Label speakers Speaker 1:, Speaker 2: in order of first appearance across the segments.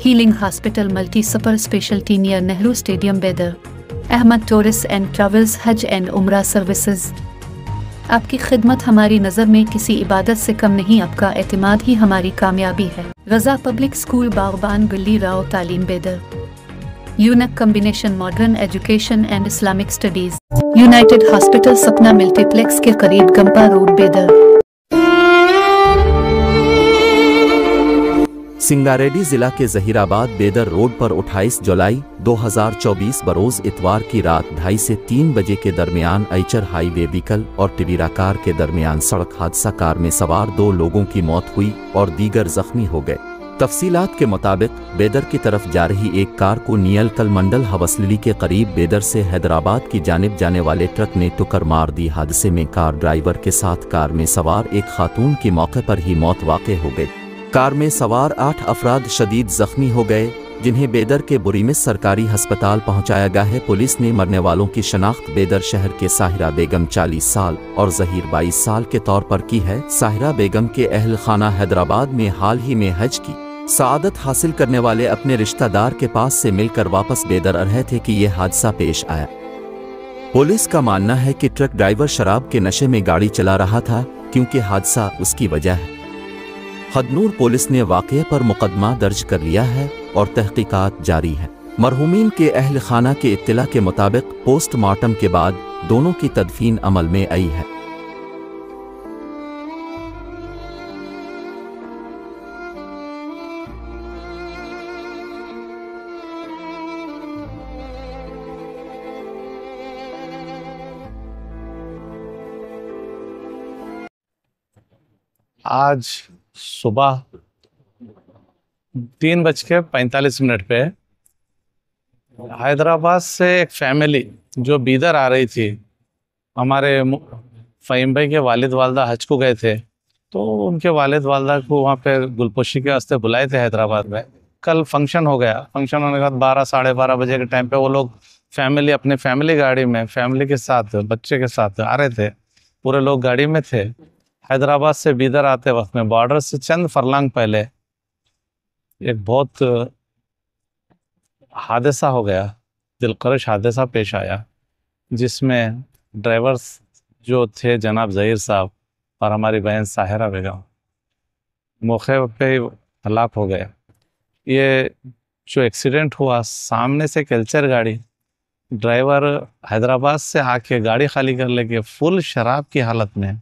Speaker 1: Healing hospital multi super speciality near Nehru stadium बेदर। Ahmad tourist and travels हज and उम्रा services. आपकी खिदमत हमारी नज़र में किसी इबादत से कम नहीं, आपका एतमाद ही हमारी कामयाबी है। रज़ा पब्लिक स्कूल बागबान बिल्ली राव तालीम बेदर। Unique combination modern education and Islamic studies. United hospital सपना मल्टीप्लेक्स के करीब गंपा रोड बेदर।
Speaker 2: सिंगारेड्डी जिला के जहीराबाद बेदर रोड पर 28 जुलाई 2024 बरोज इतवार की रात 2:30 से 3 बजे के दरमियान ऐचर हाईवे व्हीकल और टिवीरा कार के दरमियान सड़क हादसा। कार में सवार 2 लोगों की मौत हुई और दीगर जख्मी हो गए। तफसीलात के मुताबिक बेदर की तरफ जा रही एक कार को नियलकल मंडल हवसली के करीब बेदर से हैदराबाद की जानिब जाने वाले ट्रक ने टक्कर मार दी। हादसे में कार ड्राइवर के साथ कार में सवार एक खातून की मौके पर ही मौत वाक़ हो गई। कार में सवार 8 अफराद शदीद जख्मी हो गए, जिन्हें बेदर के बुरीमिस सरकारी अस्पताल पहुंचाया गया है। पुलिस ने मरने वालों की शनाख्त बेदर शहर के साहिरा बेगम 40 साल और जहीर 22 साल के तौर पर की है। साहिरा बेगम के अहल खाना हैदराबाद में हाल ही में हज की सआदत हासिल करने वाले अपने रिश्तेदार के पास से मिलकर वापस बेदर आ रहे थे कि यह हादसा पेश आया। पुलिस का मानना है कि ट्रक ड्राइवर शराब के नशे में गाड़ी चला रहा था, क्योंकि हादसा उसकी वजह है। हदनूर पुलिस ने वाक़ये पर मुकदमा दर्ज कर लिया है और तहकीकात जारी है। मरहूमीन के अहल खाना के इत्तला के मुताबिक पोस्टमार्टम के बाद दोनों की तदफीन अमल में आई है।
Speaker 3: आज सुबह 3:45 पे हैदराबाद से एक फैमिली जो बीदर आ रही थी, हमारे फ़हीम भाई के वालिद वालदा हज को गए थे, तो उनके वालिद वालदा को वहाँ पे गुलपोशी के वास्ते बुलाए थे हैदराबाद में। कल फंक्शन हो गया। फंक्शन होने के बाद 12 साढ़े 12 बजे के टाइम पे वो लोग फैमिली अपने फैमिली गाड़ी में फैमिली के साथ बच्चे के साथ आ रहे थे। पूरे लोग गाड़ी में थे। हैदराबाद से बीदर आते वक्त में बॉर्डर से चंद फरलांग पहले एक बहुत हादसा हो गया, दिलकश हादसा पेश आया, जिसमें ड्राइवर्स जो थे जनाब ज़हीर साहब और हमारी बहन साहिरा बेगम मौके पे हलाक हो गए। ये जो एक्सीडेंट हुआ, सामने से कल्चर गाड़ी, ड्राइवर हैदराबाद से आके गाड़ी खाली कर लेके फुल शराब की हालत में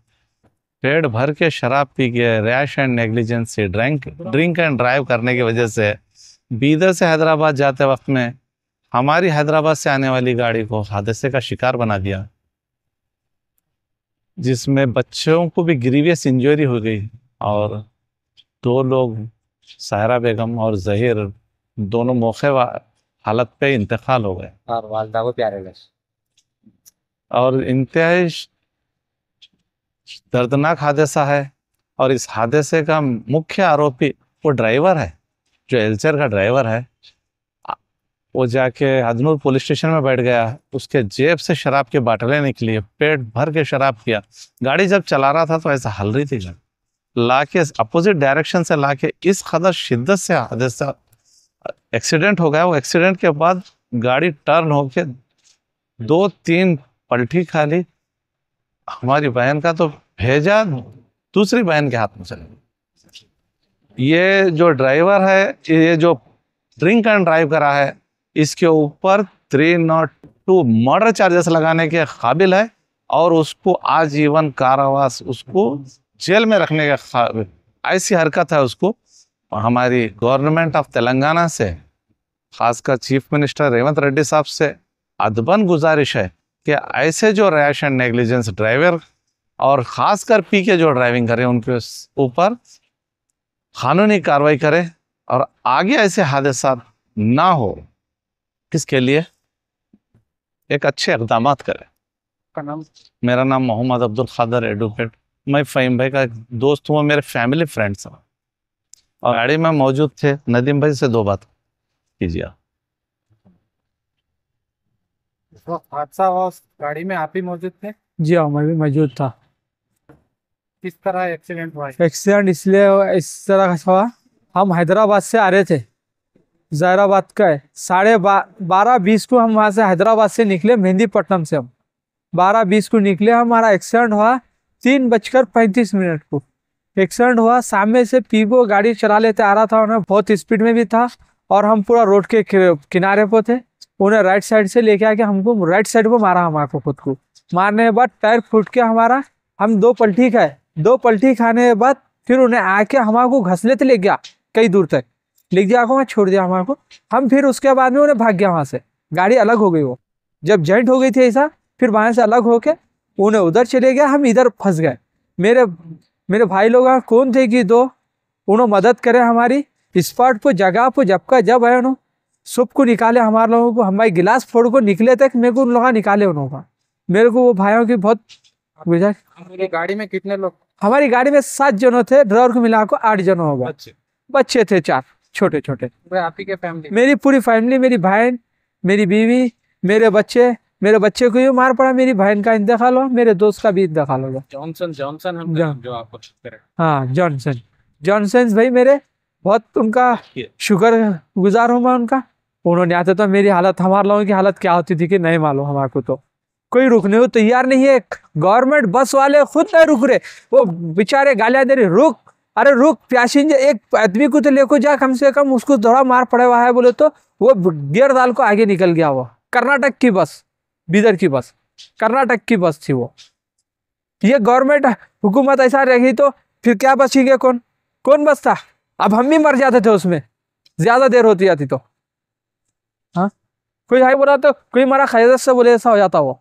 Speaker 3: पेट भर के शराब पी के रैश एंड नेग्लिजेंस से ड्रिंक एंड ड्राइव करने की वजह से बीदर से हैदराबाद जाते वक्त में हमारी हैदराबाद से आने वाली गाड़ी को हादसे का शिकार बना दिया, जिसमें बच्चों को भी ग्रीवियस इंजरी हो गई और 2 लोग साहिरा बेगम और जहीर दोनों मौके हालत पे इंतकाल हो गए
Speaker 4: और वालदा को पैरालिसिस।
Speaker 3: और इंतहाई दर्दनाक हादसा है। और इस हादसे का मुख्य आरोपी वो ड्राइवर है, जो एल्चर का ड्राइवर है। वो जाके हदनूर पुलिस स्टेशन में बैठ गया, उसके जेब से शराब की बाटलें निकली, पेट भर के शराब पिया। गाड़ी जब चला रहा था तो ऐसा हल रही थी, लाके अपोजिट डायरेक्शन से लाके इस कदर शिद्दत से हादसा एक्सीडेंट हो गया। वो एक्सीडेंट के बाद गाड़ी टर्न होके 2-3 पलटी खाली, हमारी बहन का तो भेजा दूसरी बहन के हाथ में चले। ये जो ड्राइवर है, ये जो ड्रिंक एंड ड्राइव करा है, इसके ऊपर 302 मर्डर चार्जेस लगाने के काबिल है और उसको आजीवन कारावास, उसको जेल में रखने के ऐसी हरकत है उसको। हमारी गवर्नमेंट ऑफ तेलंगाना से, खासकर चीफ मिनिस्टर रेवंत रेड्डी साहब से अदबन गुजारिश है कि ऐसे जो रैश एंड नेग्लिजेंस ड्राइवर और ख़ासकर पी के जो ड्राइविंग करें, उनके ऊपर कानूनी कार्रवाई करें और आगे ऐसे हादसा ना हो, इसके लिए एक अच्छे इक़दाम करें। मेरा नाम मोहम्मद अब्दुल खादर एडवोकेट। मैं फ़हीम भाई का दोस्त हूँ, मेरे फैमिली फ्रेंड्स हैं और गाड़ी में मौजूद थे। नदीम भाई से 2 बात कीजिए।
Speaker 4: हादसा हुआ उस गाड़ी में आप ही मौजूद थे?
Speaker 5: जी हाँ, मैं भी मौजूद था।
Speaker 4: किस तरह एक्सीडेंट हुआ?
Speaker 5: एक्सीडेंट इसलिए इस तरह का हुआ, हम हैदराबाद से आ रहे थे
Speaker 4: जहराबाद का है। 12:20 को हम वहाँ से हैदराबाद से निकले, मेहंदीपट्टनम से हम 12:20 को निकले। हमारा एक्सीडेंट हुआ 3:35 को एक्सीडेंट हुआ। सामने से पीगो गाड़ी चला लेते आ रहा था, उन्हें बहुत स्पीड में भी था और हम पूरा रोड के किनारे पे थे। उन्हें राइट साइड से लेके आके हमको राइट साइड पे मारा, हमारे को खुद को मारने के बाद टायर फूट के हमारा हम 2 पलटी खाए। 2 पलटी खाने के बाद फिर उन्हें आके हमारे को घसले ले गया, कई दूर तक ले गया को, वहाँ छोड़ दिया हमारे को। हम फिर उसके बाद में उन्हें भाग गया वहाँ से, गाड़ी अलग हो गई। वो जब जॉइंट हो गई थी ऐसा, फिर वहाँ से अलग होके उन्हें उधर चले गया, हम इधर फंस गए। मेरे भाई लोग कौन थे कि 2 उन्होंने मदद करे हमारी स्पॉट पर, जगह पर जब आए उन्होंने सबको निकाले हमारे लोगों को। हमारे गिलास फोड़ को निकले तक मेरे को उन लोगों निकाले उन्होंने। मेरे को वो भाइयों की बहुत बुझा। हमारी गाड़ी में कितने लोग?
Speaker 3: हमारी गाड़ी में 7 जनों थे, ड्राइवर को मिला को 8 जन होगा। बच्चे थे 4 छोटे छोटे।
Speaker 4: आप ही के फैमिली?
Speaker 3: मेरी पूरी फैमिली, मेरी बहन, मेरी बीवी, मेरे बच्चे को भी मार पड़ा। मेरी बहन का इंतकाल हुआ, मेरे दोस्त का भी इंतकाल होगा।
Speaker 4: जॉनसन हम जो आपको
Speaker 3: हाँ, जॉनसन भाई मेरे बहुत उनका शुक्र गुजार हूँ मैं उनका। उन्होंने आते तो मेरी हालत, हमारे लोगों की हालत क्या होती थी कि नहीं मालूम हमारे को। तो कोई रुकने को तैयार नहीं है। गवर्नमेंट बस वाले खुद नहीं रुक रहे, वो बेचारे गालियां दे रहे, रुक, अरे रुक, पैसेंजर एक आदमी को तो लेको जा, कम से कम उसको थोड़ा मार पड़े हुआ है बोले तो वो गियर डाल को आगे निकल गया। वो कर्नाटक की बस, बीदर की बस, कर्नाटक की बस थी वो। ये गवर्नमेंट हुकूमत ऐसा रहेगी तो फिर क्या बचेंगे? कौन बचता? अब हम भी मर जाते थे उसमें, ज्यादा देर होती जाती तो। हाँ, कोई हाई बोला तो कोई मारा खैरत से बोले, ऐसा हो जाता वो।